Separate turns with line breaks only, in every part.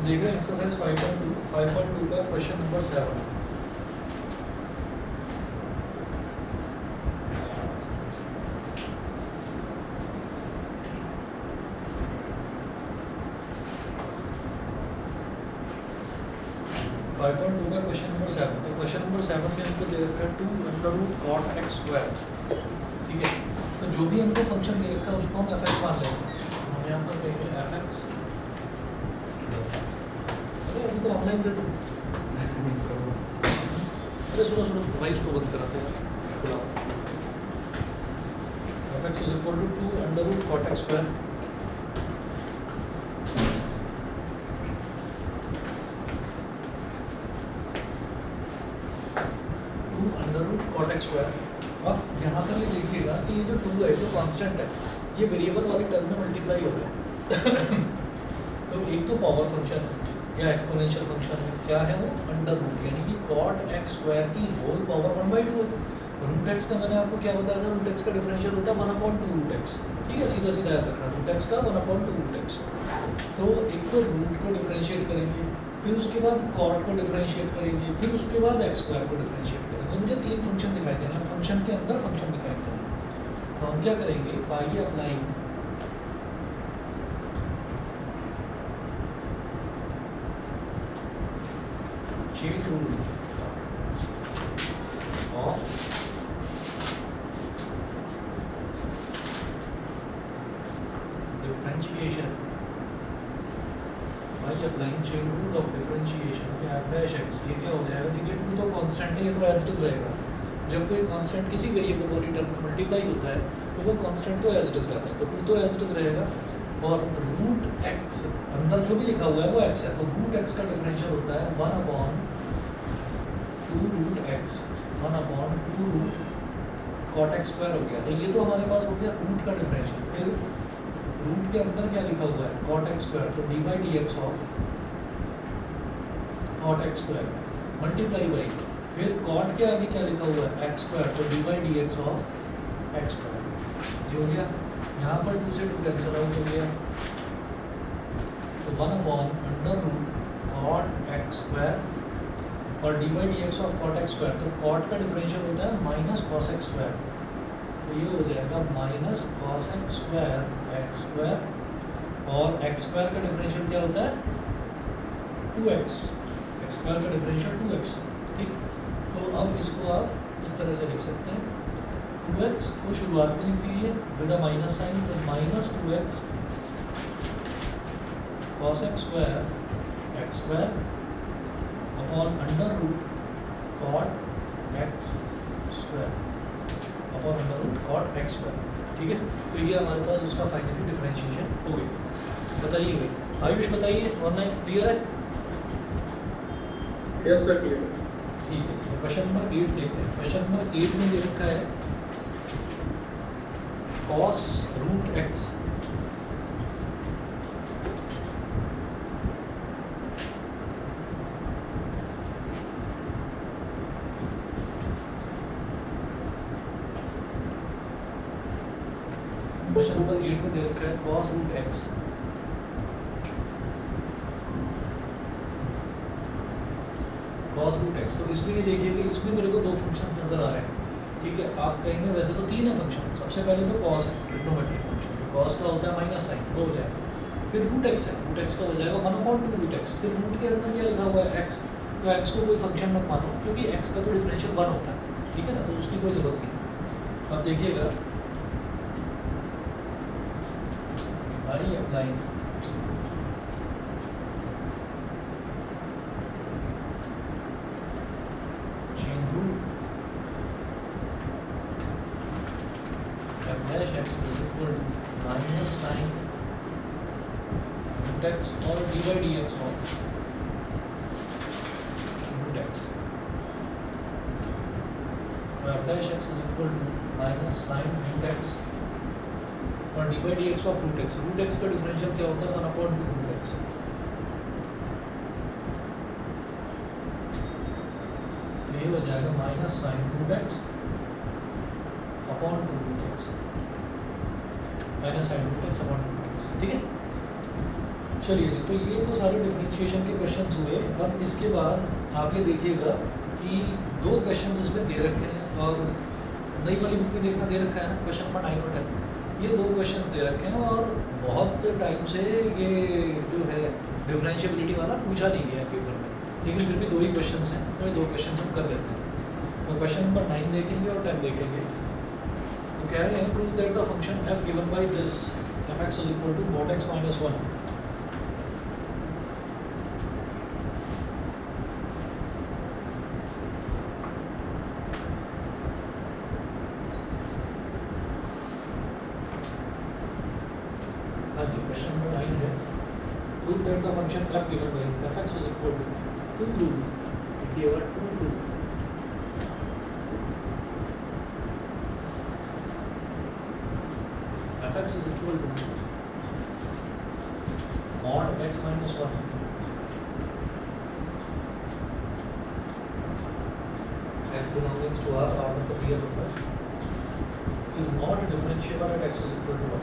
देख रहे हैं एक्सरसाइज 5.2 का क्वेश्चन नंबर 7। का क्वेश्चन नंबर 7। तो क्वेश्चन नंबर 7 में हमको दे रखा है 2√cot(x²). ठीक है, तो जो भी हमको फंक्शन दे रखा है उसको हम एफ एक्स मान लेंगे। हम यहाँ पर कहेंगे एफ एक्स। सर अभी तो ऑनलाइन दे दो। अरे सुनो सुनो भाई, इसको बंद कराते हैं बुलाओ। F x is equal to 2√cot(x²). cot(x²). अब यहाँ पर ये देखिएगा कि ये जो 2 है जो कांस्टेंट है, ये वेरिएबल वाली टर्म में मल्टीप्लाई हो रहा है। तो एक तो पावर फंक्शन है या एक्सपोनेंशियल फंक्शन है, क्या है वो? अंडर रूट, यानी कि cot(x² की होल पावर 1/2 है। रूट एक्स का मैंने आपको क्या बताया था? रूट एक्स का डिफरेंशियल होता है 1/2√x। ठीक है, सीधा सीधा याद रखना, रूट एक्स का 1/2√x। तो एक तो रूट को डिफरेंशिएट करेंगे, फिर उसके बाद कॉट को डिफरेंशिएट करेंगे, फिर उसके बाद x² को डिफरेंशिएट करेंगे। मुझे 3 फंक्शन दिखाई दे रहे हैं, फंक्शन के अंदर फंक्शन दिखाई दे रहे हैं। तो हम क्या करेंगे? By applying chain rule of differentiation, by applying chain rule of differentiation f'(x), ये क्या हो जाएगा? देखिए 2 तो कांस्टेंट है, ये तो एज इट इज रहेगा। जब कोई कांस्टेंट किसी वेरिएबल वाली टर्म में मल्टीप्लाई होता है तो वो कांस्टेंट तो एज इट इज रहता है, तो 2 तो एज इट इज रहेगा। और रूट एक्स अंदर जो भी लिखा हुआ है वो x है, तो रूट एक्स का डिफरेंशियल होता है 1/2√x 1/2√cot(x² हो गया। तो ये तो हमारे पास हो गया रूट का डिफरेंशियल। फिर रूट के अंदर क्या लिखा हुआ है? cot(x², तो d/dx of cot(x²) multiply by, फिर cot के आगे क्या लिखा हुआ है? x², तो d/dx ऑफ x²। ये हो गया। यहाँ पर 2 से 2 कैंसिल आउट हो गया, तो 1/√cot(x²) और d/dx ऑफ cot(x²), तो cot का डिफरेंशियल होता है -cos(x²), तो ये हो जाएगा -cos(x²) x², और x² का डिफरेंशियल क्या होता है? 2x, x² का डिफरेंशियल 2x। ठीक, तो अब इसको आप इस तरह से लिख सकते हैं, 2x को शुरुआत में लिख दीजिए विद अ माइनस साइन, तो -2x cos(x²) x² upon √cot(x²) upon √cot(x²). ठीक है, तो ये हमारे पास इसका फाइनली डिफरेंशिएशन हो गई। बताइए भाई, आयुष बताइए, ऑनलाइन क्लियर है?
Yes sir, clear.
ठीक है, तो क्वेश्चन नंबर 8 देखते हैं। क्वेश्चन नंबर 8 में दे रखा है cos√x क्वेश्चन नंबर 8 में दे रखा है cos√x cos√x। तो इसमें ये देखिए कि इसमें मेरे को 2 फंक्शंस नजर आ रहे हैं। ठीक है, आप कहेंगे वैसे तो 3 है फंक्शन। सबसे पहले तो cos है, ट्रिग्नोमेट्रिक फंक्शन, तो cos का होता है माइनस साइन, वो हो जाएगा। फिर √x है, √x का हो जाएगा 1/2√x। फिर रूट के अंदर क्या लिखा हुआ है? x, तो x को कोई फंक्शन मत मानो, क्योंकि x का तो डिफरेंशियल 1 होता है। ठीक है ना, तो उसकी कोई जरूरत नहीं। अब देखिएगा, by applying chain rule f'(x) is equal to minus sine √x और d/dx ऑफ √x, तो f'(x) is equal to minus sine √x और d/dx ऑफ √x। √x का डिफरेंशियल क्या होता है? 1/2√x। ये हो जाएगा minus sine √x upon 2√x, minus sine √x upon 2√x। ठीक है, चलिए जी, तो ये तो सारे डिफरेंशिएशन के क्वेश्चंस हुए। अब इसके बाद आप ये देखिएगा कि दो क्वेश्चंस इसमें दे रखे हैं और नई वाली बुक में देखना दे रखा है ना, क्वेश्चन नंबर 9 और 10, ये दो क्वेश्चंस दे रखे हैं और बहुत टाइम से ये जो है डिफरेंशिएबिलिटी वाला पूछा नहीं गया पेपर में, लेकिन फिर भी दो ही क्वेश्चंस हैं, तो ये दो क्वेश्चंस हम कर लेते हैं। तो क्वेश्चन नंबर 9 देखेंगे और 10 देखेंगे। तो कह रहे हैं prove that the function f given by this f(x) is equal to mod x minus 1 question number 9 है prove that the function f given by f(x) is equal to 2 देखिएगा 2 f(x) is equal to mod x minus 1 x belongs to R मतलब real number is not differentiable at x is equal to 1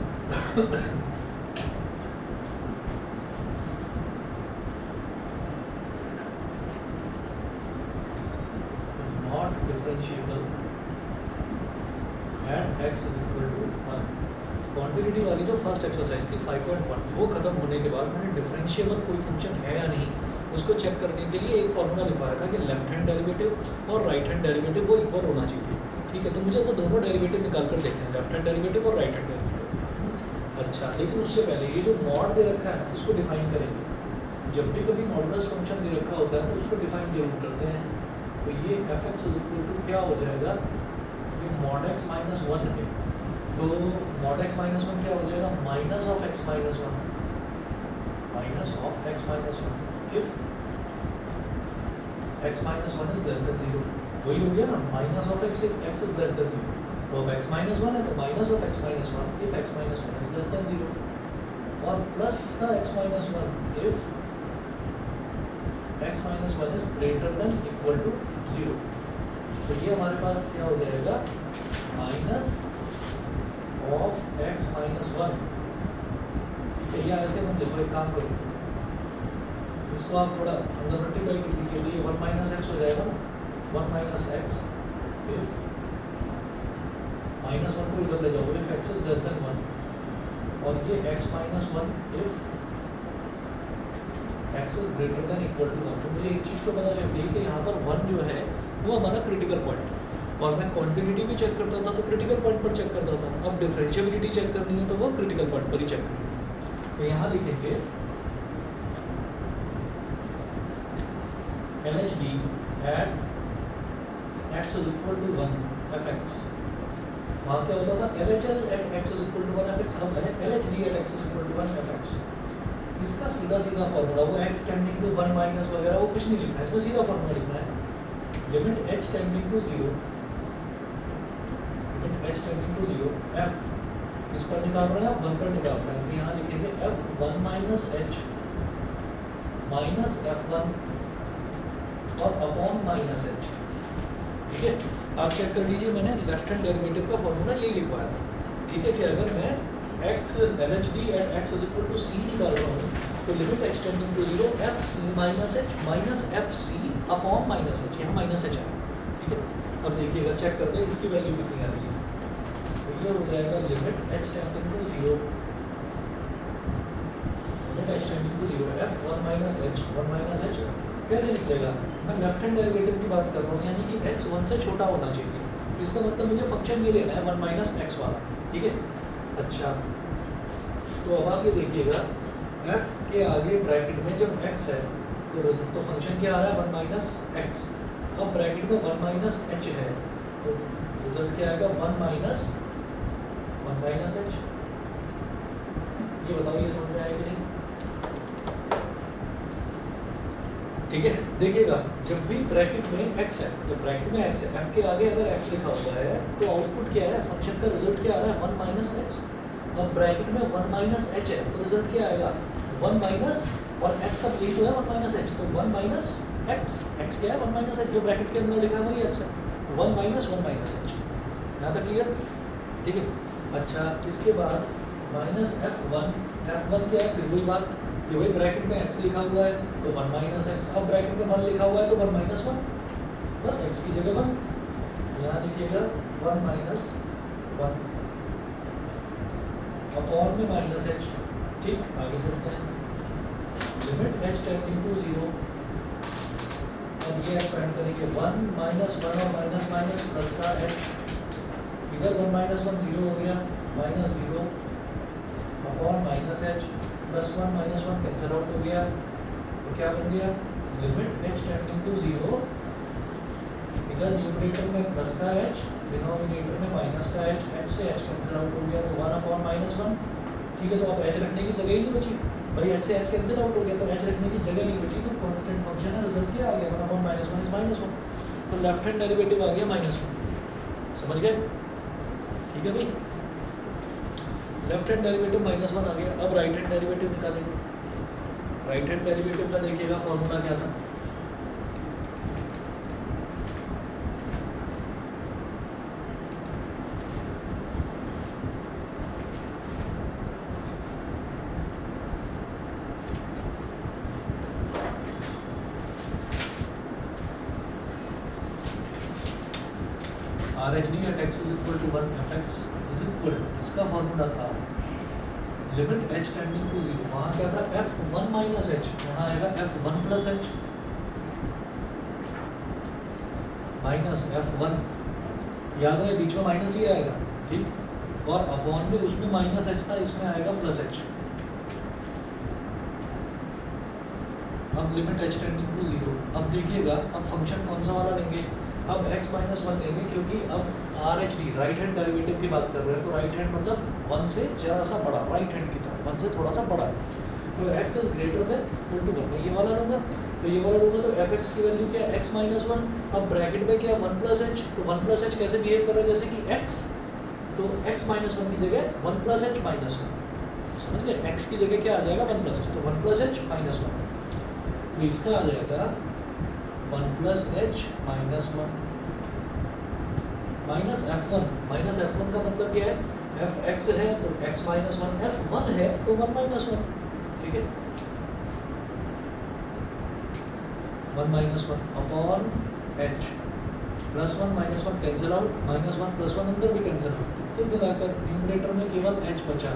is not differentiable at x is equal to 1। Quantity वाली जो first exercise थी 5.1 वो खत्म होने के बाद मैंने डिफरेंशिएबल कोई फंक्शन है या नहीं उसको चेक करने के लिए एक फॉर्मूला लिखवाया था कि लेफ्ट हैंड डेरिवेटिव और राइट हैंड डेरिवेटिव वो इक्वल होना चाहिए। ठीक है, तो मुझे वो दोनों डेरिवेटिव निकाल कर देखते हैं, लेफ्ट हैंड डेरिवेटिव और राइट हैंड डेरिवेटिव। अच्छा, लेकिन उससे पहले ये जो मॉड दे रखा है इसको डिफाइन करेंगे। जब भी कभी मॉडुलस फंक्शन दे रखा होता है तो उसको डिफाइन जरूर करते हैं। तो ये f(x) इज इक्वल टू क्या हो जाएगा, ये mod x minus 1 है, तो mod x minus 1 क्या हो जाएगा, minus of x minus 1, minus of x minus 1 if x minus 1 is less than 0। वही हो गया ना, minus of x if x is less than 0। तो अब x minus 1 है तो minus of x minus 1 if x minus 1 is less than 0 और plus का x minus 1 if x minus 1 is greater than equal to 0। तो ये हमारे पास क्या हो जाएगा, माइनस ऑफ x minus 1। ठीक है, या ऐसे हम देखो एक काम करो, इसको आप थोड़ा अंदर मल्टीप्लाई कर दीजिए तो ये 1 माइनस एक्स हो जाएगा ना, 1 माइनस एक्स इफ माइनस 1 को इधर ले जाओ if x is less than 1 और ये x minus 1 if x is greater than equal to 1। तो मुझे एक चीज़ तो पता चल गई कि यहाँ पर 1 जो है वो हमारा क्रिटिकल पॉइंट है और मैं क्वांटिटी भी चेक करता था तो क्रिटिकल पॉइंट पर चेक करता था। अब डिफरेंशिएबिलिटी चेक करनी है तो वो क्रिटिकल पॉइंट पर ही चेक करनी है। तो यहाँ लिखेंगे LHD at x is equal to 1 fx। वहाँ क्या होता था, LHL at x is equal to 1 fx, अब है LHD at x is equal to 1 fx। इसका सीधा सीधा फॉर्मूला, वो x टेंडिंग टू 1 माइनस वगैरह वो कुछ नहीं लिखना है, इसमें सीधा फॉर्मूला लिखना है, limit h tending to 0, limit h tending to 0 f इस पर निकाल रहे हैं, 1 पर निकाल रहे हैं, तो यहाँ लिखेंगे f1 minus h minus f1 और अपॉन माइनस h। ठीक है, आप चेक कर लीजिए, मैंने लेफ्ट हैंड डेरिवेटिव का फॉर्मूला यही लिखवाया था। ठीक है, कि अगर मैं x LHD at x is equal to c निकाल रहा हूँ तो limit x tending to 0 f c minus h minus f c upon minus h, यहाँ माइनस h आएगा। ठीक है, अब देखिएगा चेक करते हैं इसकी वैल्यू कितनी आ रही है। तो ये हो जाएगा limit h tending to 0, limit h tending to 0 f 1 minus h, 1 minus h कैसे निकलेगा, मैं लेफ्ट हैंड डेरिवेटिव की बात कर रहा हूँ, यानी कि x 1 से छोटा होना चाहिए। इसका मतलब मुझे फंक्शन ये लेना है 1 माइनस एक्स वाला। ठीक है, अच्छा तो अब आप ये देखिएगा f के आगे ब्रैकेट में जब x है तो फंक्शन क्या आ रहा है 1 माइनस एक्स। अब ब्रैकेट में 1 माइनस h है तो रिजल्ट क्या आएगा 1 माइनस h। ये बताओ ये समझ में आएगा कि नहीं। ठीक है, देखिएगा जब भी ब्रैकेट में x है, तो ब्रैकेट में x है, f के आगे अगर x लिखा हुआ है तो आउटपुट क्या है, फंक्शन का रिजल्ट क्या आ रहा है 1 माइनस एक्स। अब ब्रैकेट में 1 माइनस h है तो रिजल्ट क्या आएगा 1 माइनस और x अब यही तो है 1 माइनस h, तो 1 माइनस x, x क्या है 1 माइनस h, जो ब्रैकेट के अंदर लिखा है वही x है, 1 माइनस h। यहाँ तक क्लियर। ठीक है, अच्छा इसके बाद माइनस f1 क्या है, फिर वही बात कि भाई ब्रैकेट में x लिखा हुआ है तो 1 माइनस एक्स, अब ब्रैकेट में 1 लिखा हुआ है तो 1 माइनस 1, बस x की जगह 1, यहाँ लिखिएगा 1 माइनस 1 अपॉन में माइनस h। ठीक, आगे चलते हैं। लिमिट h टेंडिंग टू 0, अब ये एक्सपेंड करेंगे 1 माइनस 1 और माइनस माइनस प्लस का h, इधर 1 माइनस 1 0 हो गया, minus 0 upon minus h plus 1 minus 1 cancel out हो गया, तो क्या बन गया लिमिट h टेंडिंग टू 0, इधर न्यूमरेटर में प्लस का h, डिनोमिनेटर में माइनस का h से h कैंसिल आउट हो गया तो 1 अपॉन माइनस 1। ठीक है, तो अब h रखने की जगह ही नहीं बची भाई, h से h कैंसिल आउट हो गया तो h रखने की जगह नहीं बची, तो कांस्टेंट फंक्शन है, रिजल्ट क्या आ गया 1 अपॉन माइनस 1 इज माइनस 1, तो लेफ्ट हैंड डेरिवेटिव आ गया माइनस 1। समझ गए? ठीक है भाई, लेफ्ट हैंड डेरिवेटिव माइनस 1 आ गया। अब राइट हैंड डेरिवेटिव निकालेंगे। राइट हैंड डेरिवेटिव का देखिएगा फॉर्मूला क्या था, RHD at x is equal to 1 fx is equal to, इसका फॉर्मूला था लिमिट h टेंडिंग टू 0, वहाँ क्या था f1 माइनस h, यहाँ आएगा f1 plus h minus f1, याद रहे बीच में माइनस ही आएगा, ठीक, और अपॉन में उसमें माइनस h था, इसमें आएगा प्लस h। अब लिमिट h टेंडिंग टू 0, अब देखिएगा अब फंक्शन कौन सा वाला लेंगे, अब x माइनस 1 लेंगे, क्योंकि अब RHD राइट हैंड डेरिवेटिव की बात कर रहे हैं, तो राइट हैंड मतलब 1 से जरा सा बड़ा, राइट हैंड की तरफ 1 से थोड़ा सा बड़ा, तो x is greater than equal to 1 में ये वाला लूँगा, तो ये वाला लूँगा तो fx की वैल्यू क्या है x माइनस 1, अब ब्रैकेट में क्या 1 प्लस h, तो 1 प्लस h कैसे बिहेव कर रहा है जैसे कि x, तो x माइनस 1 की जगह 1 प्लस h माइनस 1, समझ गए, x की जगह क्या आ जाएगा 1 प्लस h, तो 1 प्लस h माइनस 1, तो इसका आ जाएगा 1 plus h minus 1 minus f1, minus f1 का मतलब क्या है fx है तो x माइनस 1, f1 है तो 1 माइनस 1, ठीक है, 1 minus 1 upon h plus 1 minus 1 cancel out, minus 1 plus 1 अंदर भी कैंसिल आउट, तो कुल मिलाकर न्यूमरेटर में केवल h बचा,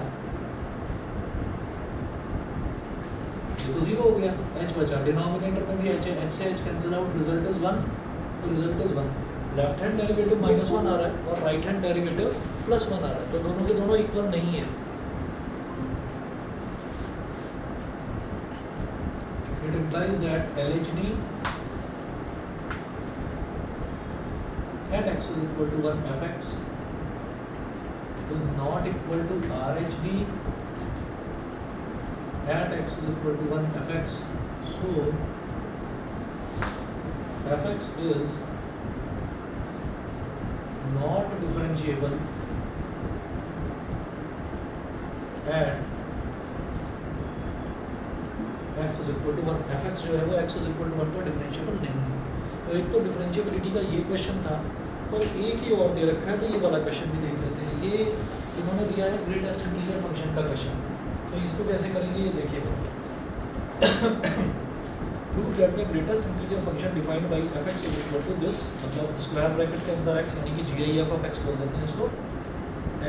ये तो 0 हो गया, h बचा, डिनोमिनेटर में भी h है, h से h cancel out, result is 1, तो result is 1। Left hand derivative minus 1 आ रहा है और राइट हैंड डेरिवेटिव प्लस 1 आ रहा है, तो दोनों के दोनों इक्वल नहीं है। It implies that LHD at x is equal to 1 fx is not equal to RHD at x is equal to 1 fx. So fx is not differentiable at x is equal to 1, fx जो है वो x is equal to 1 पर differentiable नहीं है। तो एक तो differentiability का ये क्वेश्चन था और एक ही और दे रखा है, तो ये वाला क्वेश्चन भी देख लेते हैं। ये इन्होंने दिया है ग्रेटेस्ट इंटीजर फंक्शन का क्वेश्चन, तो इसको कैसे करेंगे ये देखिए। Prove that the greatest integer function defined by fx is equal to this, मतलब स्क्वायर ब्रैकेट के अंदर x यानी कि GIF ऑफ x बोल देते हैं इसको,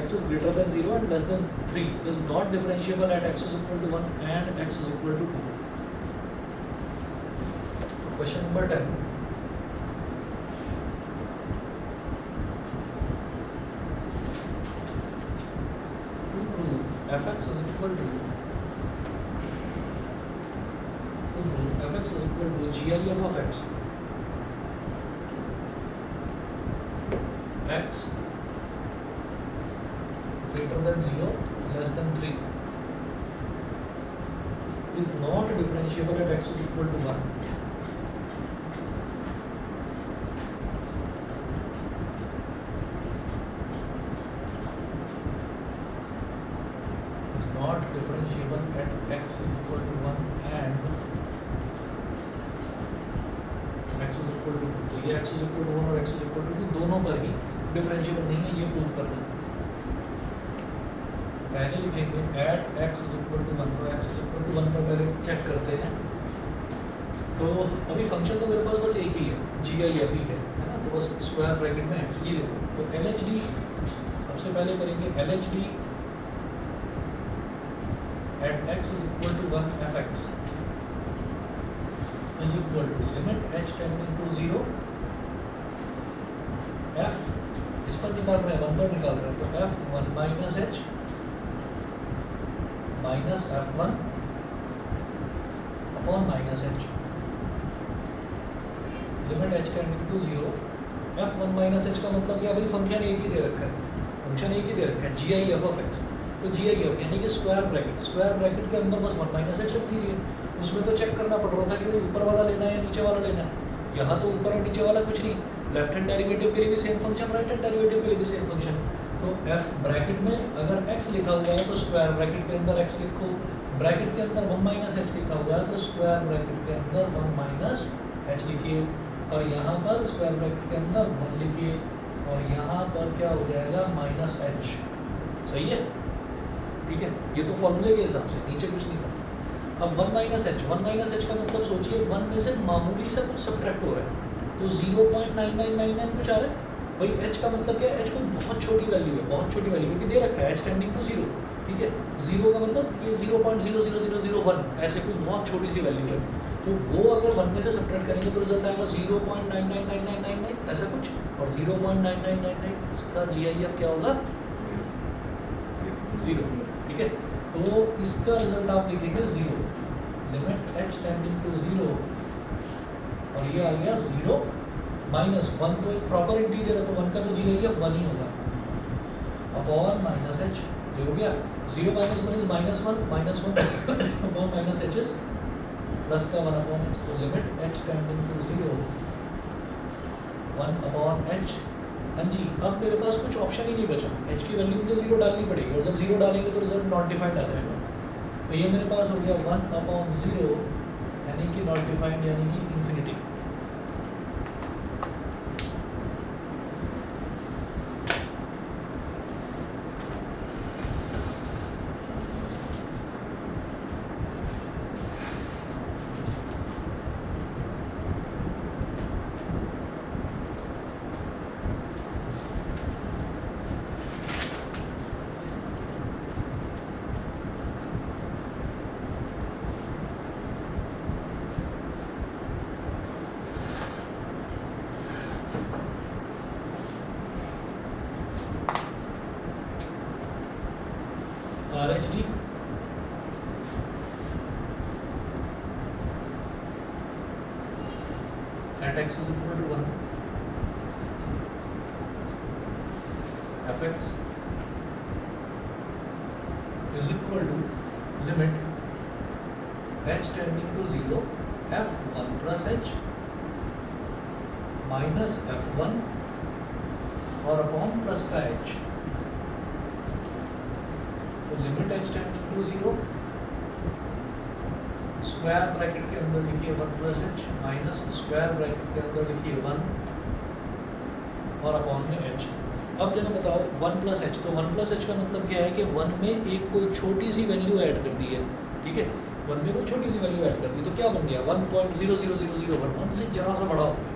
x is greater than 0 and less than 3 is not differentiable at x is equal to 1 and x is equal to 2. Question number 10. To prove fx is equal to GIF of x, x greater than 0, less than 3 is not differentiable at x is equal to 1. Is not differentiable at x is equal to 1 and x is equal to 2. तो ये x is equal to 1 और x is equal to 2 दोनों पर ही differentiable नहीं है, ये prove करना है। पहले लिखेंगे at x is equal to 1, तो एक्स इज इक्वल टू 1 पर पहले चेक करते हैं। तो अभी फंक्शन तो मेरे पास बस एक ही है, GIF ही है ना, तो बस स्क्वायर ब्रैकेट में एक्स ये लिखो। तो LHD सबसे पहले करेंगे LHD at x is equal to 1 fx is equal to limit h tending to 0 f इस पर निकाल रहे हैं 1 पर निकाल रहे हैं, तो f1 minus h minus f1 upon minus h limit h tending to 0 f1 minus h का मतलब क्या भाई, फंक्शन एक ही दे रखा है, फंक्शन एक ही दे रखा है GIF ऑफ x। तो GIF यानी कि स्क्वायर ब्रैकेट के अंदर बस 1 माइनस h रख दीजिए। उसमें तो चेक करना पड़ रहा था कि भाई ऊपर वाला लेना है या नीचे वाला लेना है। यहाँ तो ऊपर और नीचे वाला कुछ नहीं, लेफ्ट हैंड डेरिवेटिव के लिए भी same function, right hand derivative के लिए भी सेम फंक्शन। तो f ब्रैकेट में अगर x लिखा हुआ है तो स्क्वायर ब्रैकेट के अंदर x लिखो, ब्रैकेट के अंदर 1 माइनस h लिखा हुआ है तो स्क्वायर ब्रैकेट के अंदर 1 माइनस h लिखिए, और यहाँ पर स्क्वायर ब्रैकेट के अंदर 1 लिखिए, और यहाँ पर क्या हो जाएगा माइनस h। सही है, ठीक है, ये तो फॉर्मूले के हिसाब से, नीचे कुछ नहीं करना। अब 1 माइनस h का मतलब सोचिए 1 में से मामूली सा कुछ सब्ट्रैक्ट हो रहा है, तो 0.9999 कुछ आ रहा है भाई। h का मतलब क्या है, h कोई बहुत छोटी वैल्यू है, बहुत छोटी वैल्यू क्योंकि दे रखा है h टेंडिंग टू 0, ठीक है। 0 का मतलब ये 0.00001 ऐसे कोई बहुत छोटी सी वैल्यू है, तो वो अगर 1 में से सब्ट्रैक्ट करेंगे तो रिजल्ट आएगा 0.999999 ऐसा कुछ, और 0.9999 इसका GIF क्या होगा 0, ठीक है। तो इसका रिजल्ट आप लिखेंगे 0 लिमिट h टेंडिंग टू 0, और ये आ गया 0 माइनस 1, तो एक प्रॉपर इंटीजर है तो 1 का तो GIF 1 ही होगा, अपॉन माइनस h, तो हो गया 0 minus 1 is minus 1 upon minus h is plus का 1 अपॉन h, तो limit h tending to 0 1 upon h। हाँ जी, अब मेरे पास कुछ ऑप्शन ही नहीं बचा, h की वैल्यू मुझे 0 डालनी पड़ेगी, और जब 0 डालेंगे तो रिजल्ट नॉट डिफाइंड आ जाएगा। तो ये मेरे पास हो गया 1 अपॉन 0 यानी कि नॉट डिफाइंड यानी कि infinity. RHD at x is equal to 1 fx is equal to limit h tending to 0 f1 plus h minus f1 और अपॉन प्लस का h, तो limit h tending to 0 square bracket के अंदर लिखिए 1 plus h minus square bracket के अंदर लिखिए 1 और अपॉन में h। अब जरा बताओ 1 प्लस h, तो 1 प्लस h का मतलब क्या है कि 1 में एक कोई छोटी सी वैल्यू ऐड कर दी है, ठीक है, 1 में कोई छोटी सी वैल्यू ऐड कर दी तो क्या बन गया 1.00001, 1 से जरा सा बड़ा हो गया,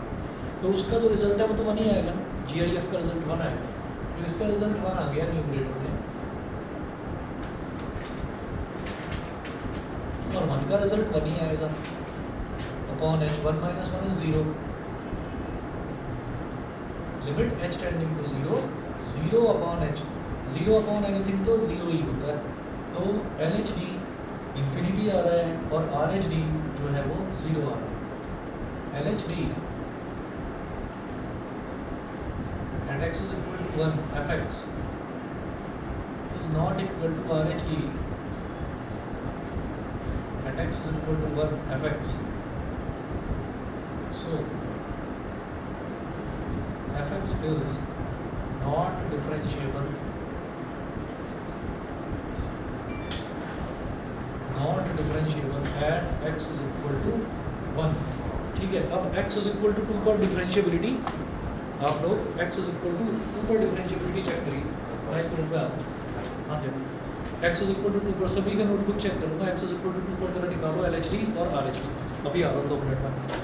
तो उसका जो रिजल्ट है वो तो 1 ही आएगा ना, GIF का रिजल्ट 1 आएगा, तो इसका रिजल्ट 1 आ गया न्यूमरेटर में, और 1 का रिजल्ट 1 ही आएगा, upon h 1 minus 1 is 0 limit h tending to 0 0 upon h, 0 upon anything तो 0 ही होता है, तो LHD इन्फिनिटी आ रहा है और RHD जो है वो 0 आ रहा है। LHD at x is equal to 1 fx is not equal to RHD at x is equal to 1 fx, so fx is not differentiable at x is equal to 1, ठीक है। अब x is equal to 2 पर differentiability आप लोग x is equal to 2 पर differentiability check करिए, 5 minute में आप हाँ एक्स इज इक्वल टू 2 पर सभी का नोटबुक चेक करूँगा, एक्स इज इक्वल टू 2 पर जरा निकालो एल एच डी और आर एच डी। अभी आ रहा हूँ 2 मिनट में।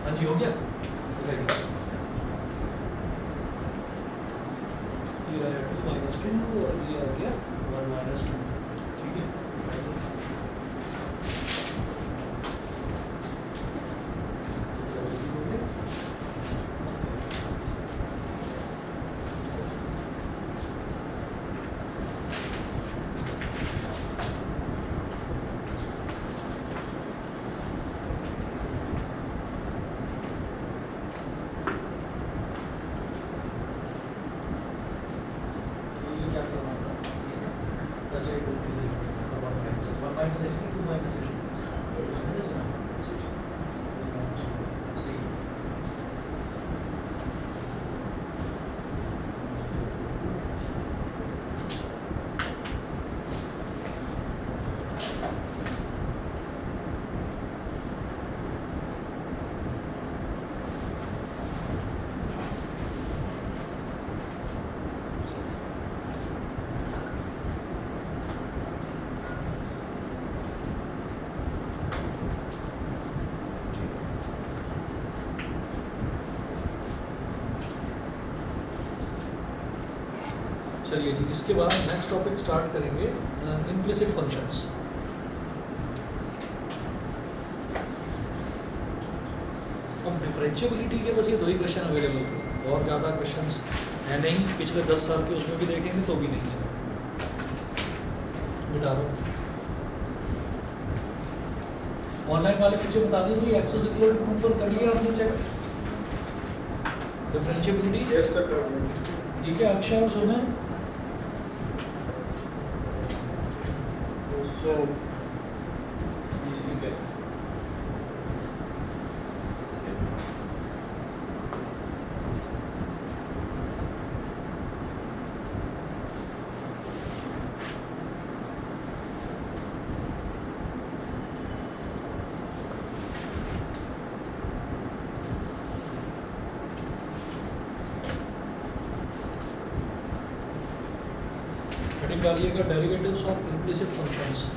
हाँ जी, हो गया। ये आ गया 2 - 2 और ये आ गया 1 - 2। ठीक है, चलिए जी, इसके बाद नेक्स्ट टॉपिक स्टार्ट करेंगे इम्प्लिसिट फंक्शंस। अब डिफरेंशिएबिलिटी के बस ये दो ही क्वेश्चन अवेलेबल थे, और ज़्यादा क्वेश्चंस है नहीं। पिछले 10 साल के उसमें भी देखेंगे तो भी नहीं है। मिटा दो। ऑनलाइन वाले बच्चे बता दीजिए एक्सेस इक्वल टू पर कर लिया आपने चेक डिफरेंशिएबिलिटी?
यस सर, कर लिया।
ठीक है, अक्षय और सुने
सर
ठीक है। हेडिंग डालिएगा derivatives of implicit functions.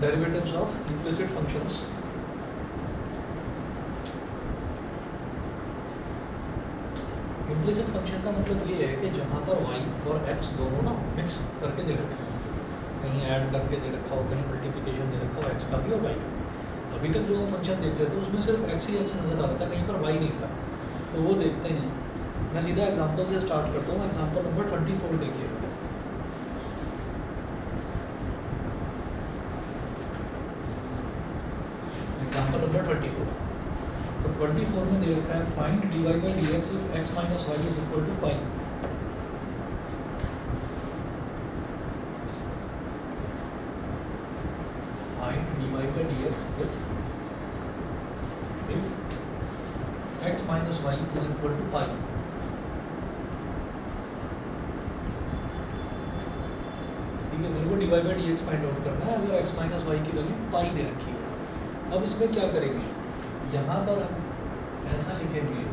Derivatives of implicit functions। implicit function का मतलब ये है कि जहाँ पर y और x दोनों ना मिक्स करके दे रखे हो, कहीं ऐड करके दे रखा हो, कहीं मल्टीप्लिकेशन दे रखा हो x का भी और y का भी। अभी तक जो हम फंक्शन देख रहे थे उसमें सिर्फ x ही x नज़र आ रहा था, कहीं पर y नहीं था। तो वो देखते हैं। मैं सीधा एग्जाम्पल से स्टार्ट करता हूँ। एग्जाम्पल नंबर 24 देखिएगा। Example number 24। तो 24 में दे रखा है find dy by D X if x minus Y is equal to pi. Find dy by D X if x minus Y is equal to pi. ठीक है, मेरे को dy by D x find out करना है अगर x minus Y की value pi दे रखी है। अब इसमें क्या करेंगे, यहाँ पर हम ऐसा लिखेंगे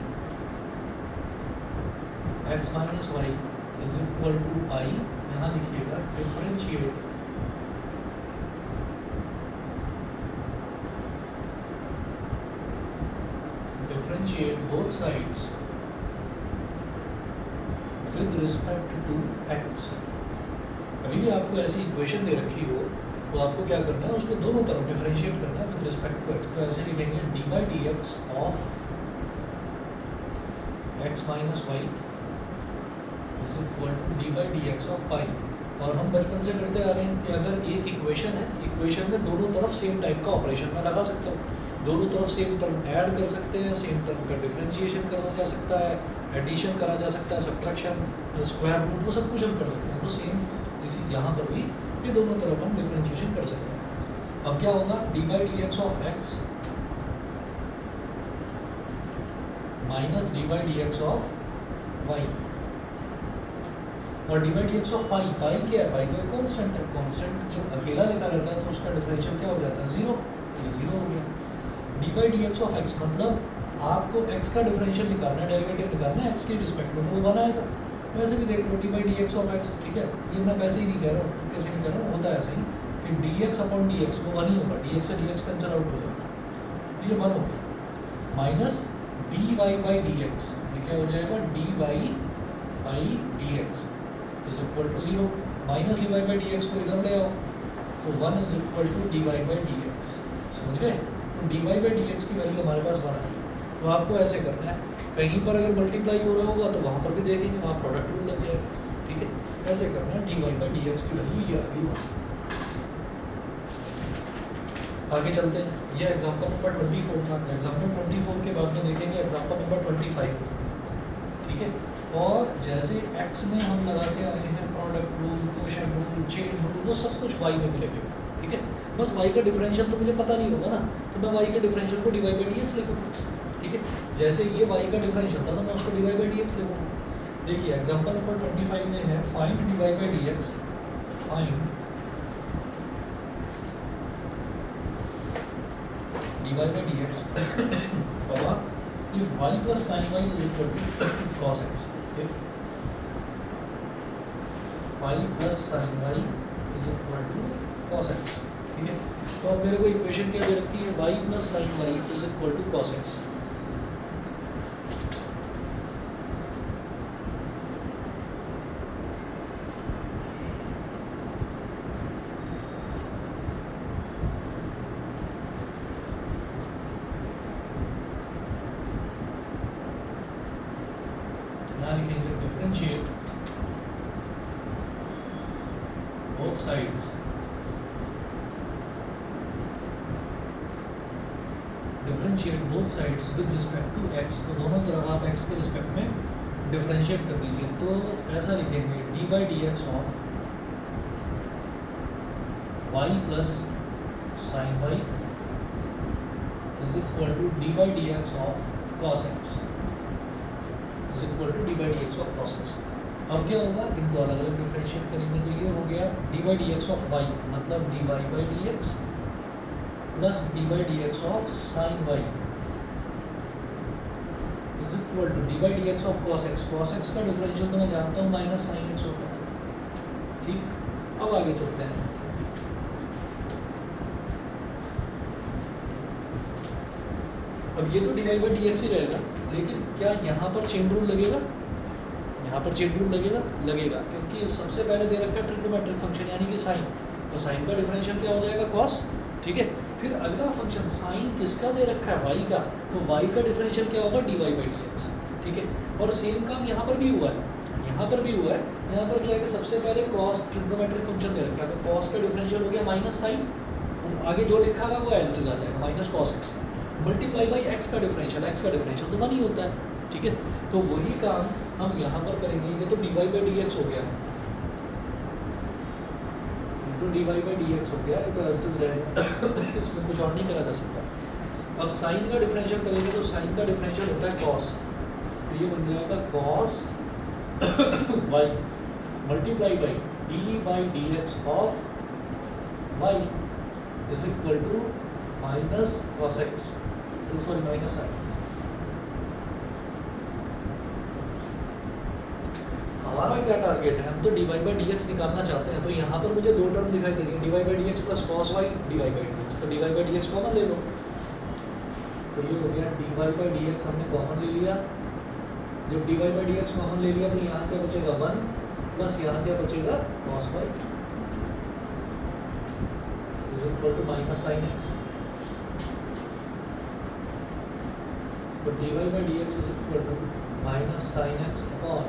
x minus Y is equal to pi. यहाँ लिखिएगा differentiate both sides with respect to x। कभी भी आपको ऐसी इक्वेशन दे रखी हो तो आपको क्या करना है, उसको दोनों तरफ डिफरेंशिएट करना है विद रिस्पेक्ट टू x। तो ऐसे लिखेंगे D by D x of x minus Y is equal to D by D x of pi. और हम बचपन से करते आ रहे हैं कि अगर एक इक्वेशन है, इक्वेशन में दोनों तरफ सेम टाइप का ऑपरेशन में लगा सकते हो, दोनों तरफ सेम टर्म ऐड कर सकते हैं, सेम टर्म का डिफरेंशिएशन करा जा सकता है, एडिशन करा जा सकता है, सब्ट्रैक्शन, स्क्वायर रूट, वो सब कुछ हम कर सकते हैं। तो सेम इसी यहाँ पर भी ये दोनों तरफ हम डिफरेंशिएशन कर सकते हैं। अब क्या होगा, d by D x of x minus d by D x of y और d by D x of pi. Pi क्या है, पाई तो एक कॉन्स्टेंट है। कॉन्स्टेंट जब अकेला लिखा रहता है तो उसका डिफरेंशियल क्या हो जाता है, जीरो। ये जीरो हो गया। D by D x of x मतलब आपको एक्स का डिफरेंशियल निकालना है, डेरिवेटिव निकालना है एक्स के रिस्पेक्ट में, तो वो बना आएगा। वैसे भी देख लो d by D x of x, ठीक है, ये मैं वैसे ही नहीं कह रहा हूँ, तो कैसे नहीं कह रहा हूँ, होता है ऐसे ही कि d x upon d x वो वन ही होगा, डी एक्स से डी एक्स कैंसिल आउट हो जाएगा, ये वन हो गया। Minus d y by D x, ये क्या हो जाएगा, d y by D x is equal to zero. Minus d y by D x को इधर ले आओ तो one is equal to d y by D x. समझ गए? तो d y by D x की वैल्यू हमारे पास वन है। तो आपको ऐसे करना है, कहीं पर अगर मल्टीप्लाई हो रहा होगा तो वहाँ पर भी देखेंगे, वहाँ प्रोडक्ट रूल लग जाएगा। ठीक है, ऐसे करना है, d y by D x की वैल्यू ये आ गई। आगे चलते हैं। ये एग्जाम्पल नंबर 24 था। एग्जाम्पल 24 के बाद में देखेंगे एग्जाम्पल नंबर 25। ठीक है, और जैसे x में हम लगाते आ रहे हैं product rule, quotient rule, chain rule, वो सब कुछ y में भी लगेगा। ठीक है, बस y का डिफरेंशियल तो मुझे पता नहीं होगा ना, तो मैं y के डिफरेंशियल को d y by D x लिखूँगा। ठीक है, जैसे ये y का डिफरेंशियल था तो मैं उसको d y by D x लिखूँगा। देखिए एग्जांपल नंबर 25 में है find dy by D x, find dy by D x if y plus sin y is equal to cos x, if y plus sin y is equal to cos x, ठीक है। तो अब मेरे को equation क्या दे रखी है, y plus sin y is equal to cos x। यहाँ लिखेंगे differentiate both sides with respect to x, तो दोनों तरफ आप x के रिस्पेक्ट में डिफरेंशिएट कर दीजिए। तो ऐसा लिखेंगे D by D x of y plus sine y is equal to D by D x of cos x is equal to D by D x of cos x. अब क्या होगा, इनको अलग अलग डिफरेंशिएट करेंगे तो ये हो गया d by D x of y मतलब d y by D x plus d by D x of sine y is equal to D by D x of cos x. Cos x का differential तो मैं जानता हूँ minus sine x होता है, ठीक। अब आगे चलते हैं। अब ये तो d y by D x ही रहेगा, लेकिन क्या यहाँ पर चेन रूल लगेगा, यहाँ पर चेन रूल लगेगा, लगेगा क्योंकि सबसे पहले दे रखा है ट्रिग्नोमेट्रिक फंक्शन यानी कि साइन, तो साइन का डिफरेंशियल क्या हो जाएगा कॉस, ठीक है। फिर अगला फंक्शन साइन किसका दे रखा है, वाई का, तो वाई का डिफरेंशियल क्या होगा d y by D x, ठीक है। और सेम काम यहाँ पर भी हुआ है, यहाँ पर भी हुआ है। यहाँ पर क्या है कि सबसे पहले कॉस ट्रिग्नोमेट्रिक फंक्शन दे रखा है, तो कॉस का डिफरेंशियल हो गया माइनस साइन, आगे जो लिखा हुआ वो एज इट इज आ जाएगा minus cos x multiply by x का डिफरेंशियल, एक्स का डिफरेंशियल तो 1 ही होता है, ठीक है। तो वही काम हम यहाँ पर करेंगे। ये तो d y by D x हो गया, ये तो d y by D x हो गया, ये तो एज इट इज रहेगा, इसमें कुछ और नहीं करा जा सकता। अब साइन का डिफरेंशियल करेंगे तो साइन का डिफरेंशियल होता है कॉस, तो ये बन जाएगा cos y multiply by d by D x of y is equal to minus cos x, sorry minus sine x. हमारा क्या टारगेट है, हम तो d y by D x निकालना चाहते हैं। तो यहाँ पर मुझे दो टर्म दिखाई दे रही है, d y by D x plus cos y d y by D x, तो d y by D x common ले लो, तो ये हो गया d y by D x हमने कॉमन ले लिया। जब d y by D x common ले लिया तो यहाँ क्या बचेगा 1 प्लस यहाँ क्या बचेगा cos y is equal to minus sine x. तो d y by D x is equal to minus sine x upon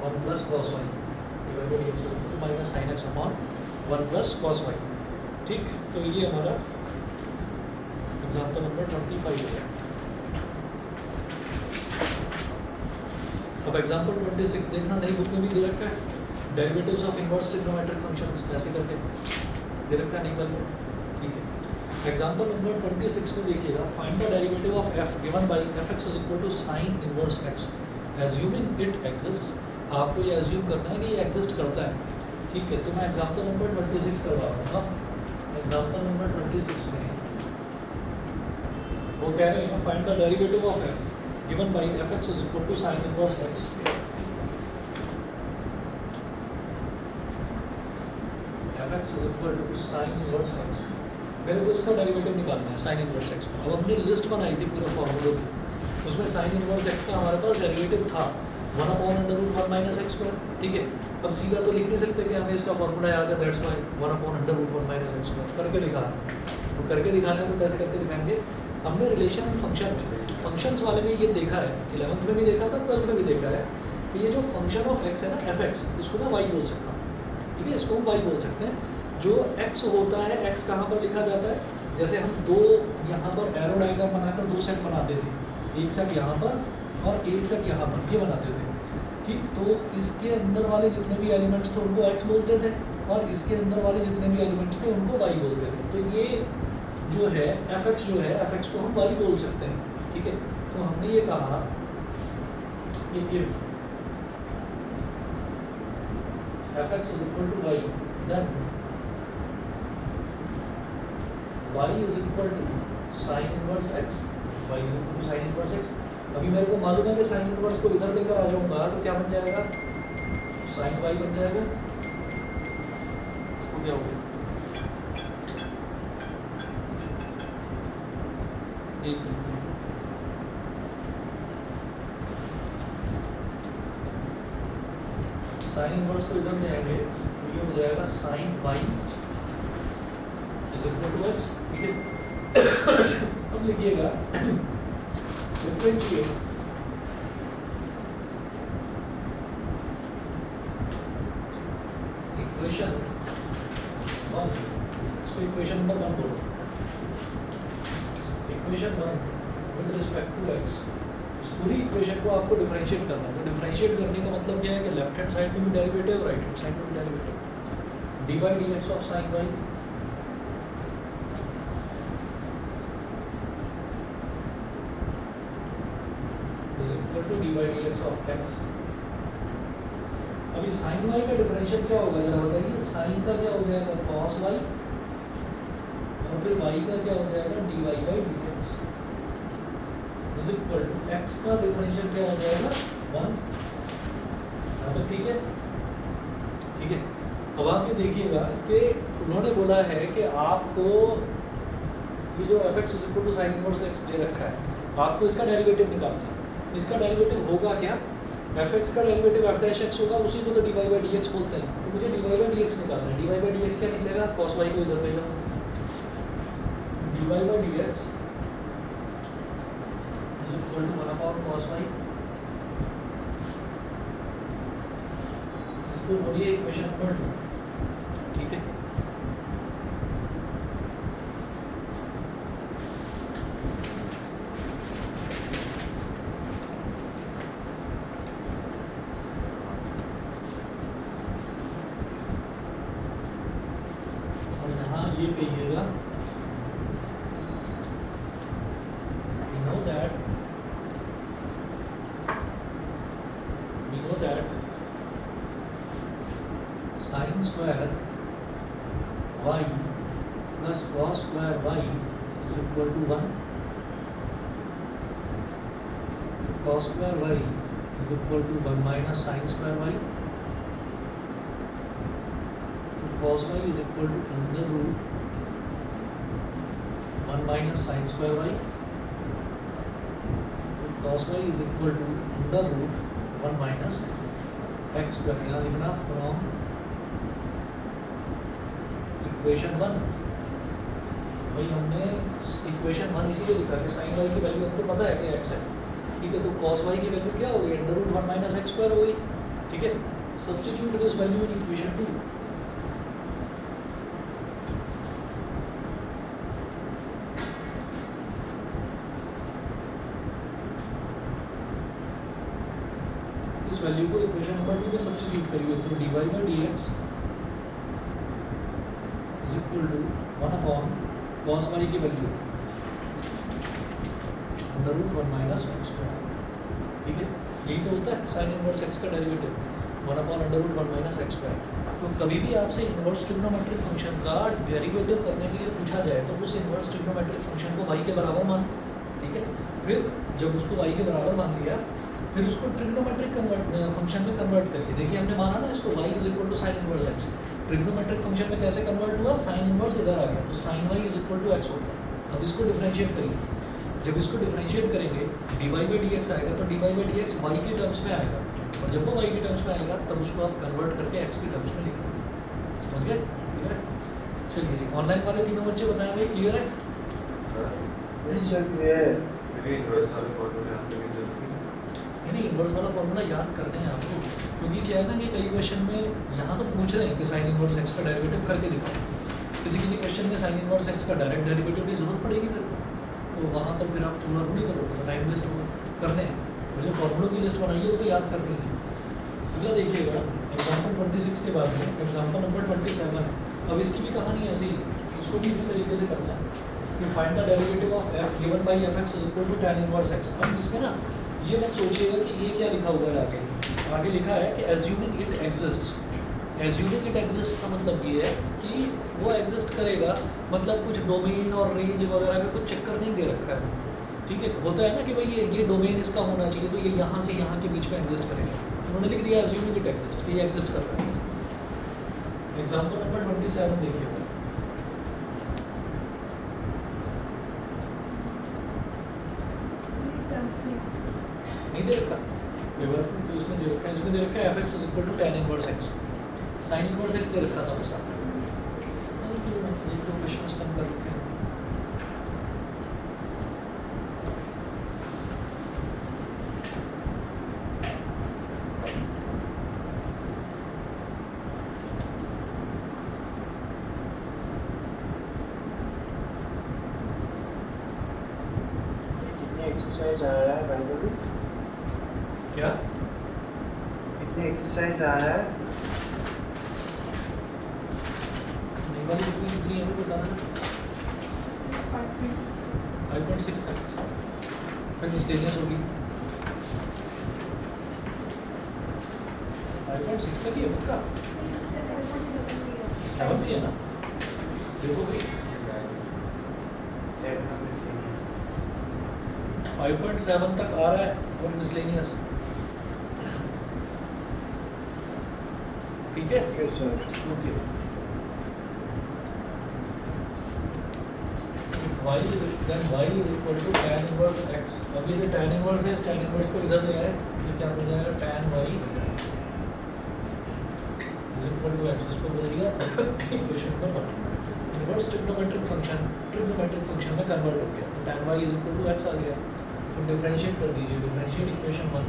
1 plus cos y, d y by D x is equal to minus sine x upon 1 plus cos y, ठीक। तो ये हमारा example number 25 हो गया। अब example 26 देखना, नई book में भी दे रखा है, derivatives of inverse trigonometric functions कैसे करके दे रखा है, नहीं बल्कि, ठीक है। एग्जाम्पल नंबर 26 में देखिएगा, find the derivative of f given by fx is equal to sine inverse x assuming it exists. आपको ये एज्यूम करना है कि ये एग्जिस्ट करता है, ठीक है। तो मैं एग्जाम्पल नंबर 26 करवा रहा हूँ। एग्जाम्पल नंबर 26 में वो कह रहे हैं find the derivative of f given by fx is equal to sine inverse x। fx is equal to sine inverse x, मेरे को इसका डेरिवेटिव निकालना है साइन इनवर्स x का। अब हमने लिस्ट बनाई थी पूरे फॉर्मूले की, उसमें साइन इनवर्स x का हमारे पास डेरिवेटिव था 1/√1 माइनस एक्स स्क्वायर, ठीक है। अब सीधा तो लिख नहीं सकते कि हमें इसका फॉर्मूला याद है, that's why 1/√1 minus x square करके दिखाना है। तो करके दिखाना है तो कैसे करके दिखाएंगे, हमने रिलेशन फंक्शन में फंक्शंस वाले में ये देखा है, 11th में भी देखा था, 12th में भी देखा है कि ये जो फंक्शन ऑफ x है ना fx, इसको ना y बोल सकता हूँ, ठीक है, इसको हम y बोल सकते हैं। जो x होता है, x कहाँ पर लिखा जाता है, जैसे हम दो यहाँ पर एरो डायग्राम बनाकर दो सेट बनाते थे, एक सेट यहाँ पर और एक सेट यहाँ पर, ये बनाते थे, ठीक। तो इसके अंदर वाले जितने भी एलिमेंट्स थे उनको x बोलते थे और इसके अंदर वाले जितने भी एलिमेंट्स थे उनको y बोलते थे। तो ये जो है एफ एक्स जो है एफ एक्स को हम वाई बोल सकते हैं, ठीक है। तो हमने ये कहा कि if f x is equal to y then y is equal to sine inverse x, y is equal to sine inverse x. अभी मेरे को मालूम है कि साइन इनवर्स को इधर लेकर आ जाऊंगा तो क्या बन जाएगा, साइन वाई बन जाएगा। इसको क्या हो गया, साइन इनवर्स को इधर ले आएंगे तो ये हो जाएगा sine y is equal to x, ठीक है। अब लिखिएगा डिफरेंशिएट इक्वेशन 1, इसको इक्वेशन नंबर 1 बोलो, equation 1 with respect to x. इस पूरी इक्वेशन को आपको डिफरेंशिएट करना है। तो डिफरेंशिएट करने का मतलब क्या है कि लेफ्ट हैंड साइड में भी डेरिवेटिव, राइट हैंड साइड में भी derivative, d by D x of sine y is equal to D by D x of x. अभी साइन वाई का डिफरेंशियल क्या होगा जरा बताइए, साइन का क्या हो जाएगा कॉस वाई और फिर वाई का क्या हो जाएगा d y by D x is equal to x का डिफरेंशियल क्या हो जाएगा 1। अब ठीक है, ठीक है। अब आप ये देखिएगा कि उन्होंने बोला है कि आपको ये जो f x is equal to sine inverse x दे रखा है, आपको इसका डेरिवेटिव निकालना है। इसका डेरिवेटिव होगा क्या, एफ एक्स का डेरिवेटिव एफ डैश एक्स होगा, उसी को तो d y by D x बोलते हैं। तो मुझे d y by D x निकालना है। D y by D x क्या निकलेगा, कॉस वाई को इधर भेजा, d y by D x is equal to 1 cos y। इसको बोलिए इक्वेशन नंबर 2, ठीक है। और यहाँ ये कहिएगा sin square y plus cos square y is equal to 1. Cos square y is equal to 1 minus sin square y. Cos y is equal to under root 1 minus sin square y. Cos y is equal to under root 1 minus x square. यहाँ लिखना from equation 1। वही हमने equation 1 इसीलिए लिखा कि sign Y की value हमको पता है कि x है, ठीक है। तो cos y की वैल्यू क्या हो गई, under root 1 minus x square हो गई, ठीक है। Substitute this value in equation 2। इस वैल्यू को इक्वेशन नंबर 2 में सब्स्टिट्यूट करिए तो d y by D x is equal to 1 upon cos y की value under root 1 minus x square, ठीक है। यही तो होता है साइन इनवर्स एक्स का derivative 1 upon under root 1 minus x square. तो कभी भी आपसे इनवर्स ट्रिग्नोमेट्रिक फंक्शन का डेरिवेटिव करने के लिए पूछा जाए तो उस इनवर्स ट्रिग्नोमेट्रिक फंक्शन को y के बराबर मान, ठीक है। फिर जब उसको y के बराबर मान लिया फिर उसको ट्रिग्नोमेट्रिक फंक्शन में कन्वर्ट करिए। देखिए हमने माना ना इसको y is equal to sine inverse x, trigonometric function में कैसे कन्वर्ट हुआ, साइन इनवर्स इधर आ गया तो sine y is equal to x हो गया। अब इसको डिफरेंशिएट करिए, जब इसको डिफरेंशिएट करेंगे d y by D x आएगा तो d y by D x y के टर्म्स में आएगा, और जब वो वाई के टर्म्स में आएगा तब उसको आप कन्वर्ट करके एक्स के टर्म्स में लिखना। समझ गए, क्लियर है। चलिए जी, ऑनलाइन वाले तीनों बच्चे बताएं भाई क्लियर है। नहीं इन्वर्स वाला फॉर्मूला याद करने हैं आपको, क्योंकि क्या है ना कि कई क्वेश्चन में यहाँ तो पूछ रहे हैं कि साइन इनवर्स एक्स का डेरिवेटिव करके दिखाओ, किसी किसी क्वेश्चन में साइन इनवर्स एक्स का डायरेक्ट डेरिवेटिव की जरूरत पड़ेगी मेरे को, तो वहाँ पर फिर आप पूरा थोड़ी करोगे तो टाइम वेस्ट होगा। करने हैं और जो फॉर्मूलों की लिस्ट बनाई है वो तो याद करनी है। अगला देखिएगा एग्जाम्पल 26 के बाद में एग्जाम्पल नंबर 27 है। अब इसकी भी कहानी ऐसी है, इसको भी इसी तरीके से करना है। कि find the derivative of f given by fx is equal to tan inverse x। अब इसमें ना ये मत सोचिएगा कि ये क्या लिखा हुआ है आगे लिखा है कि assuming it exists. Assuming it exists का मतलब ये है कि वो एग्जिस्ट करेगा, मतलब कुछ डोमेन और रेंज वगैरह का कुछ चक्कर नहीं दे रखा है, ठीक है। होता है ना कि भाई ये डोमेन इसका होना चाहिए तो ये यहाँ से यहाँ के बीच में एग्जिस्ट करेगा, उन्होंने लिख दिया एज्यूमिंग इट एग्जिस्ट, ये एग्जिस्ट कर रहा है। एग्जाम्पल नंबर 27 देखिएगा। नहीं दे रखा पेपर में, तो इसमें दे रखा है, इसमें दे रखा है fx is equal to tan inverse x, sin inverse x दे रखा था बस। एक दो क्वेश्चंस कम कर रखे हैं।
एक्सरसाइज आया है भाई भी
क्या
कितने एक्सरसाइज आया है
नहीं वाली कितनी है बताना। 5.6 तक फिर मिस्टेनियस होगी। 5.6 तक ही है पक्का, 7 भी है ना, देखो भाई 5.7 तक आ रहा है और मिसलेनियस, ठीक है। Okay, y is equal to tan inverse x। अब ये जो tan इनवर्स है, इस tan इनवर्स को इधर ले आए, ये क्या हो जाएगा tan y is equal to x, इसको बोल दिया equation number 1। Inverse trigonometric function में कन्वर्ट हो गया, तो tan y is equal to x आ गया। तो डिफरेंशिएट कर दीजिए, differentiate equation 1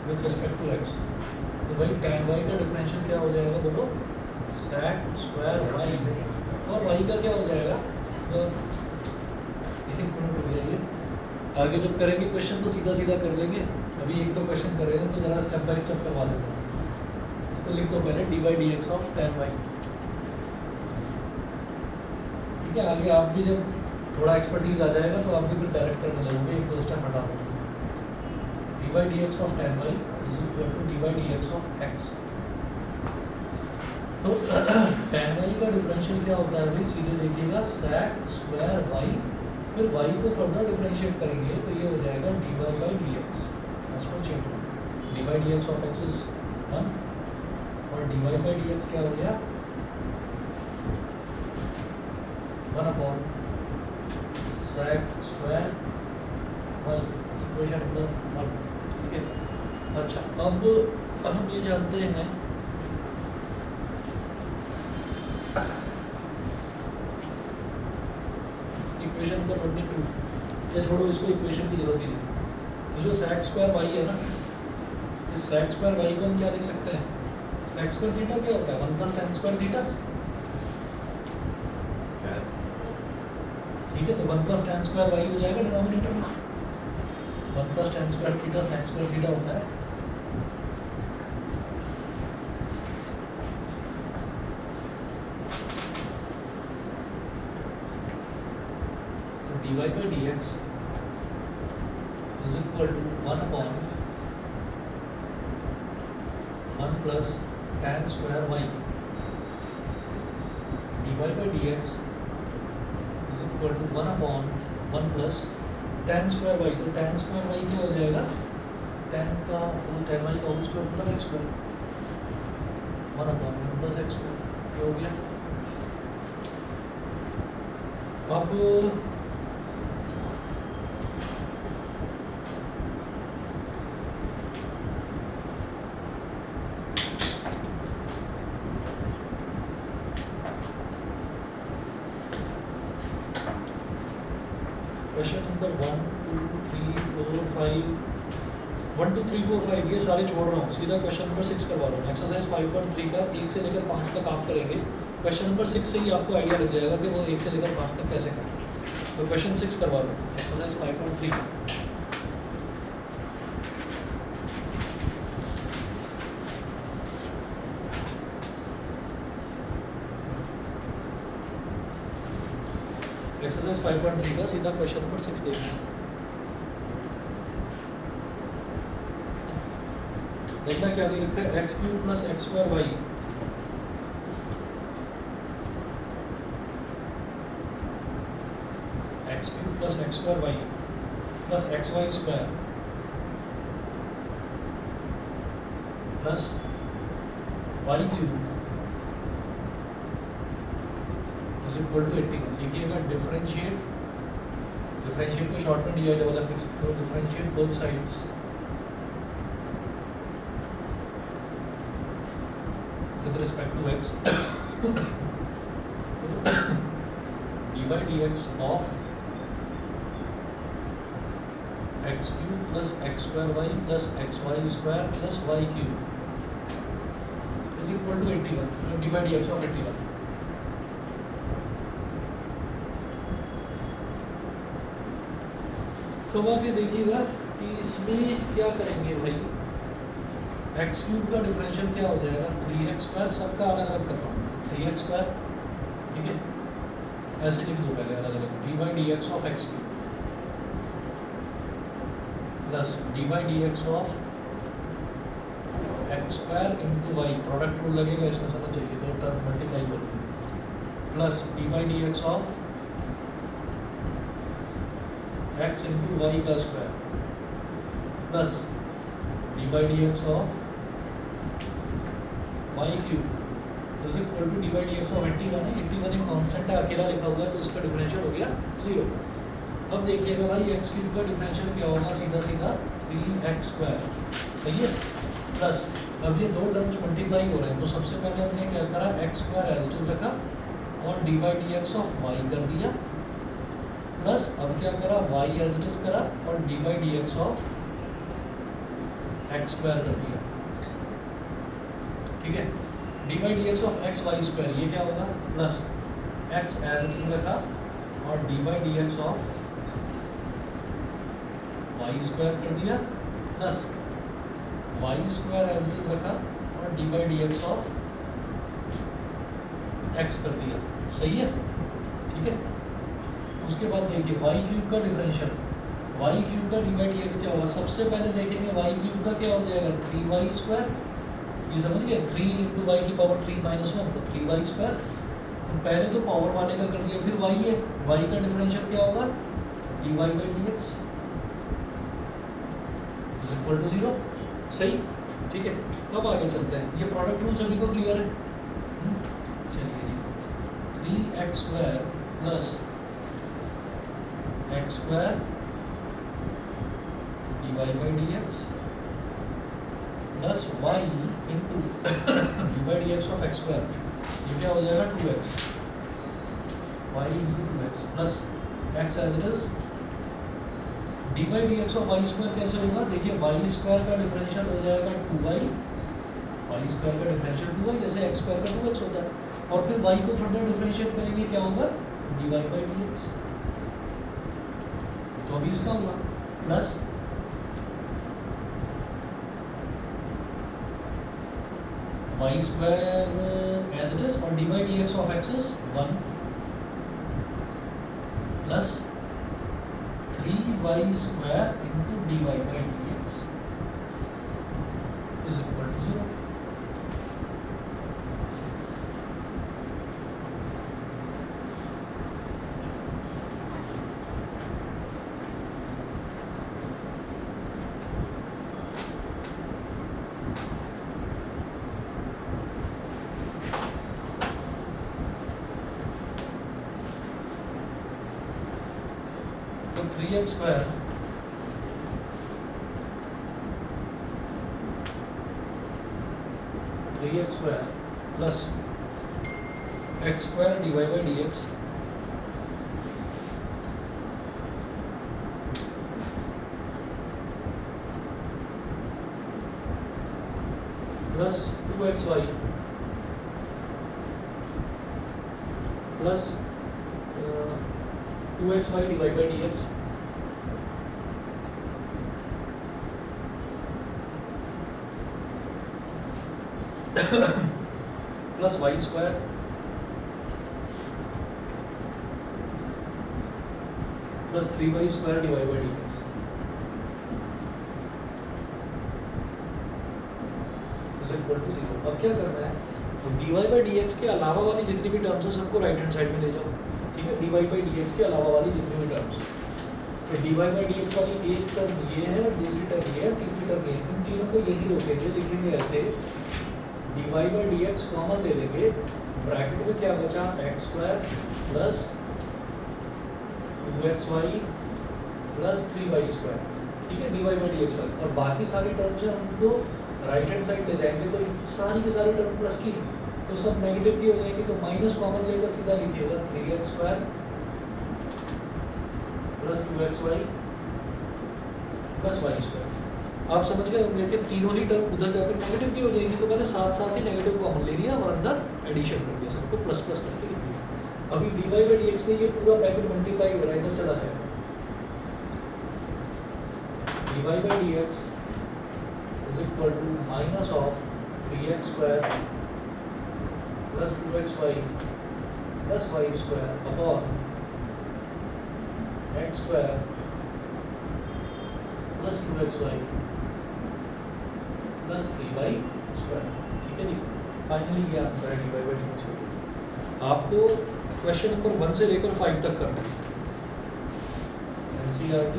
with respect to x। तो भाई tan y का डिफरेंशियल क्या हो जाएगा बोलो, sec स्क्वायर y, और y का क्या हो जाएगा, तो एक मिनट रुक जाइए, आगे जब करेंगे क्वेश्चन तो सीधा सीधा कर लेंगे, अभी एक दो क्वेश्चन कर रहे हैं तो ज़रा स्टेप बाय स्टेप करवा देते हैं। इसको लिख दो पहले dy dx of tan y, ठीक है। आगे आप भी जब थोड़ा एक्सपर्टीज आ जाएगा तो आप भी फिर डायरेक्ट करने लगोगे, एक दो स्टेप हटा दो। dy dx of tan y is equal to dy dx of x। तो tan y का डिफरेंशियल क्या होता है भाई, सीधे देखिएगा sec स्क्वायर y, फिर y को फर्दर डिफरेंशिएट करेंगे तो ये हो जाएगा dy by dx एज पर change. dy dx of x is 1 और dy by dx क्या हो गया 1 upon sec square y, equation number 1, ठीक है। अच्छा, अब हम ये जानते हैं इक्वेशन नंबर 22, या छोड़ो इसको, इक्वेशन की जरूरत ही नहीं। ये जो sec स्क्वायर y है ना, इस sec स्क्वायर y को हम क्या लिख सकते हैं, sec स्क्वायर थीटा क्या होता है 1 प्लस tan स्क्वायर थीटा, ठीक है। तो 1 प्लस tan स्क्वायर y हो जाएगा डिनोमिनेटर में, 1 plus tan square theta sec square theta होता है। dy by dx is equal to 1 upon 1 plus tan square y। dy by dx is equal to 1 upon 1 plus tan square y। तो tan square y क्या हो जाएगा, tan का tan y का whole square plus x square, 1 upon 1 plus x square, ये हो गया। अब क्वेश्चन नंबर 1 2 3 4 5 1 2 3 4 5 ये सारे छोड़ रहा हूँ, सीधा क्वेश्चन नंबर 6 करवा रहा हूँ। एक्सरसाइज 5.3 का 1 से लेकर 5 तक आप करेंगे, क्वेश्चन नंबर 6 से ही आपको आइडिया लग जाएगा कि वो 1 से लेकर 5 तक कैसे करें। तो क्वेश्चन 6 करवा रहा हूँ, एक्सरसाइज 5.3। एक्सरसाइज 5.3 का सीधा क्वेश्चन नंबर 6 देखना है। देखना क्या दे रखा है, x cube plus x square y x cube plus x square y plus x y square plus y cube is equal to 81। लिखिएगा डिफरेंशिएट को शॉर्ट में डिवाइड वाला फिक्स करो, differentiate both sides with respect to x dy dx of x cube plus x square y plus xy square plus y cube is equal to 81। dy dx of 81। तो अब ये देखिएगा कि इसमें क्या करेंगे भाई, एक्स क्यूब का डिफरेंशियल क्या हो जाएगा 3x स्क्वायर, सबका अलग अलग कर रहा हूँ 3x स्क्वायर, ठीक है, ऐसे लिख दो पहले अलग अलग, d by D x of x cube plus d by D x of x square into y, product rule लगेगा इसमें, समझ जाइए, दो टर्म मल्टीप्लाई हो गई, plus d by D x of x into y का square plus d by D x of y cube is equal to D by D x of 81 है। 81 एक कॉन्स्टेंट है, अकेला लिखा हुआ है तो इसका डिफरेंशियल हो गया 0। अब देखिएगा भाई एक्स क्यूब का डिफरेंशियल क्या होगा, सीधा सीधा 3x स्क्वायर, सही है, प्लस अब ये दो टर्म्स मल्टीप्लाई हो रहे हैं तो सबसे पहले हमने क्या करा, x square as it is रखा और d by D x of y कर दिया, प्लस अब क्या करा, वाई एज इट इज करा और d by D x of x square कर दिया, ठीक है, d by D x of x y square, ये क्या होगा, plus x as it is रखा और d by D x of y square कर दिया, plus y square as it is रखा और d by D x of x कर दिया, सही है, ठीक है। उसके बाद देखिए वाई क्यूब का डिफरेंशियल, वाई क्यूब का डी बाई डी एक्स क्या होगा, सबसे पहले देखेंगे वाई क्यूब का क्या हो जाएगा 3y स्क्वायर, ये समझ गए, 3 इंटू वाई की पावर 3 माइनस 1 तो 3y स्क्वायर, तो पहले तो पावर वाले का कर दिया, फिर y है, y का डिफरेंशियल क्या होगा dy by D x is equal to 0, सही, ठीक है। अब आगे चलते हैं, ये प्रोडक्ट रूल सभी को क्लियर है, चलिए जी, 3x square plus x square d by D x plus y into d by D x of x square, ये क्या हो जाएगा 2x, y into 2x plus x as it is d by D x of y square कैसे होगा, देखिए Y square का differential हो जाएगा 2y, वाई स्क्वायर का डिफरेंशियल 2y, जैसे एक्स स्क्वायर का 2x होता है, और फिर y को फर्दर डिफरेंशिएट करेंगे, क्या होगा d y by D x, तो अभी इसका हुआ, plus y square as it is और d by D x of x is 1 plus 3y square into d y by D x is equal to 0। तो 3x square plus x square d y by D x plus 2xy plus 2xy d y by D x plus y square plus 3y² divide by dx। Equal to 0। अब क्या करना है, तो dy by dx के अलावा वाली जितनी भी टर्म्स है सबको राइट हैंड साइड में ले जाओ। ठीक है, dy बाई dx के अलावा वाली जितनी भी टर्म्स, तो dy बाई dx वाली एक टर्म ये है, दूसरी टर्म ये है, तीसरी टर्म ये है, इन तीनों को यही रोकेंगे, लिखेंगे ऐसे dy बाई dx कॉमन ले लेंगे, ब्रैकेट में क्या बचा x² plus 2xy plus 3y²। ठीक है, dy बाई dx वाली, और बाकी सारी टर्म्स है हमको राइट हैंड साइड ले जाएंगे तो सारी की सारी टर्म प्लस की है, तो सब नेगेटिव की हो जाएगी, तो माइनस कॉमन लेकर सीधा लिखिएगा 3x² plus 2xy plus y²। आप समझ गए, लेकिन तीनों ही टर्म उधर जाकर नेगेटिव की हो जाएगी, तो मैंने साथ साथ ही नेगेटिव कॉमन ले लिया और अंदर एडिशन कर दिया, सबको प्लस प्लस करके लिख दिया। अभी dy बाई dx में ये पूरा ब्रैकेट मल्टीप्लाई हो रहा है, इधर चला जाएगा, dy by dx is equal to minus of 3x² plus 2xy plus y² upon x² plus 2xy plus 3y²। ठीक है जी, फाइनली ये आंसर है dy बाई dx का। आपको क्वेश्चन नंबर 1 से लेकर 5 तक करना है, NCERT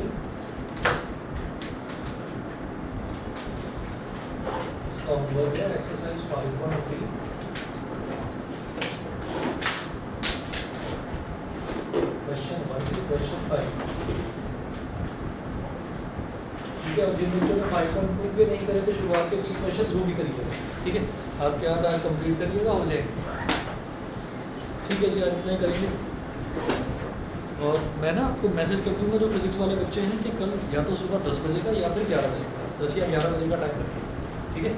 होमवर्क है, एक्सरसाइज 5.3। क्वेश्चन 1 से क्वेश्चन 5। ठीक है, और जिन बच्चों ने 5.2 के नहीं करे तो शुरुआत के 3 क्वेश्चन वो भी करिएगा। ठीक है, आप क्या आज कंप्लीट करिएगा, हो जाएंगे। ठीक है जी, आज इतना ही करेंगे, और मैं ना आपको मैसेज कर दूंगा जो फिजिक्स वाले बच्चे हैं कि कल या तो सुबह 10 बजे का या फिर 11 बजे का, 10 या 11 बजे का टाइम रखें। ठीक है,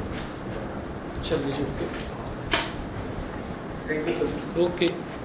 चलिए जी, ओके
थैंक यू।
ओके।